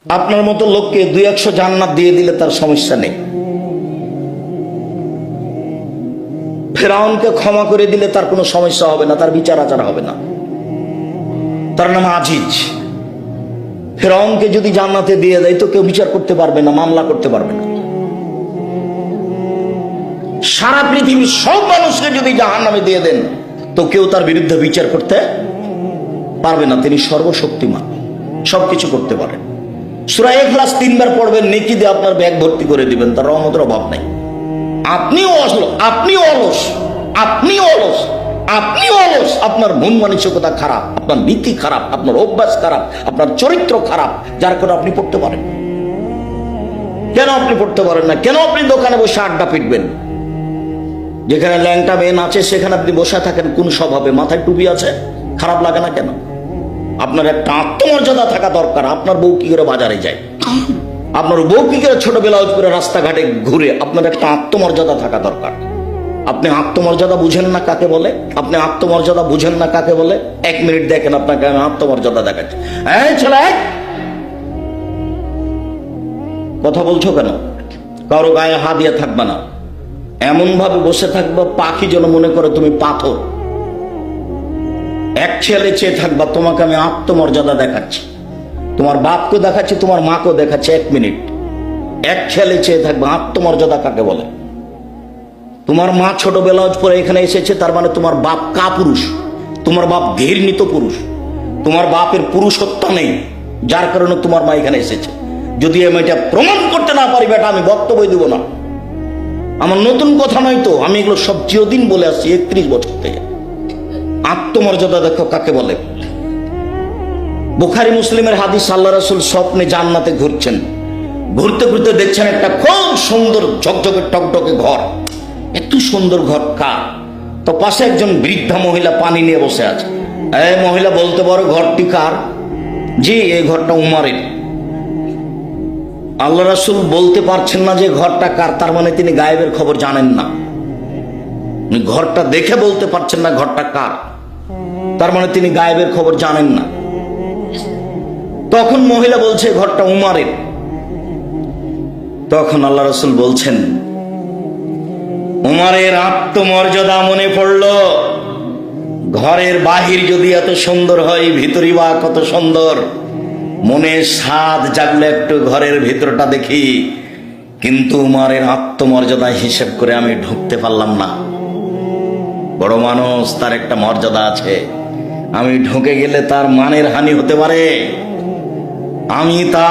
আপনার মতো লোককে 200 জান্নাত দিয়ে দিলে তার সমস্যা নেই। ফেরাউনকে ক্ষমা করে দিলে তার কোনো সমস্যা হবে না, তার বিচার আচার হবে না। তার নাম আজিজ। ফেরাউনকে যদি জান্নাতে দিয়ে দেয় তো কেউ বিচার করতে পারবে না, মামলা করতে পারবে না। সারা পৃথিবীর সব মানুষকে যদি জাহান্নামে দিয়ে দেন তো কেউ তার বিরুদ্ধে বিচার করতে পারবে না। তিনি সর্বশক্তিমান, সবকিছু করতে পারেন। সূরা ইখলাস 3 বার পড়বেন, নেকি দিয়ে আপনার ব্যাগ ভর্তি করে দিবেন, তার রহমতের অভাব নাই। আপনি অলস, আপনার মন মানসিকতা খারাপ, আপনার নীতি খারাপ, আপনার অভ্যাস খারাপ, আপনার চরিত্র খারাপ, যার কারণে আপনি পড়তে পারেন। কেন আপনি পড়তে পারেন না? কেন আপনি দোকানে বসে আড্ডা পিটবেন? যেখানে ল্যাংটা মেয়ে নাচে সেখানে আপনি বসে থাকেন কোন স্বভাবে? মাথায় টুপি আছে, খারাপ লাগে না কেন? আপনার একটা আত্মমর্যাদা থাকা দরকার। আপনার বউ কি করে বাজারে যায়, আপনার বউ কি করে ছোট ব্লাউজ পরে রাস্তাঘাটে ঘুরে, আপনার একটা আত্মমর্যাদা থাকা দরকার। আপনি আত্মমর্যাদা বুঝেন না কাকে বলে? আপনি আত্মমর্যাদা বুঝেন না কাকে বলে? 1 মিনিট দেখেন আপনাকে আমি আত্মমর্যাদা দেখাচ্ছি। এই ছেলে, কথা বলছো কেন? কারো গায়ে হাত দিয়ে থাকবে না, এমন ভাবে বসে থাকবা পাখি যেন মনে করে তুমি পাথর। এক ছেলে চেয়ে থাকবা, তোমাকে আমি আত্মমর্যাদা দেখাচ্ছি, তোমার বাপকে দেখাচ্ছি, তোমার মাকেও দেখাচ্ছি। 1 মিনিট এক ছেলে চেয়ে থাকবা। আত্মমর্যাদা কাকে বলে? তোমার মা ছোট ব্লাউজ পরে এখানে এসেছে, তার মানে তোমার বাপ কাপুরুষ, তোমার বাপ ঘৃণিত পুরুষ, তোমার বাপের পুরুষত্ব নেই, যার কারণে তোমার মা এখানে এসেছে। যদি আমি এটা প্রমাণ করতে না পারি বেটা, আমি বক্তব্য দিব না। আমার নতুন কথা নয় তো, আমি এগুলো সব চিরদিন বলে আসছি 31 বছর থেকে। আত্মমর্যাদা দেখো কাকে বলে। বুখারী মুসলিমের হাদিস, আল্লাহ রাসূল স্বপ্নে জান্নাতে ঘুরছেন, ঘুরতে ঘুরতে দেখছেন একটা খুব সুন্দর ঝকঝকে টকটকে ঘর। এত সুন্দর ঘর কার? তো পাশে একজন বৃদ্ধা মহিলা পানি নিয়ে বসে আছে। এই মহিলা বলতে পারো ঘরটি কার? জি, এই ঘরটা উমারের। আল্লাহ রাসূল বলতে পারছেন না যে ঘরটা কার, তার মানে তিনি গায়েবের খবর জানেন না। ঘরটা দেখে বলতে পারছেন না ঘরটা কার, তার মানে তিনি গায়েবের খবর জানেন না। তখন মহিলা বলছে ঘরটা উমারের। তখন আল্লাহ রাসূল বলছেন, উমারের আত্মমর্যাদা মনে পড়ল। ঘরের বাহির যদি এত সুন্দর হয়, ভিতরই বা কত সুন্দর। মনে স্বাদ জাগলে একটু ঘরের ভিতরটা দেখি, কিন্তু উমারের আত্মমর্যাদা হিসেব করে আমি ঢুকতে পারলাম না। বড় মানুষ, তার একটা মর্যাদা আছে, আমি ঢুকে গেলে তার মানের হানি হতে পারে। আমি তা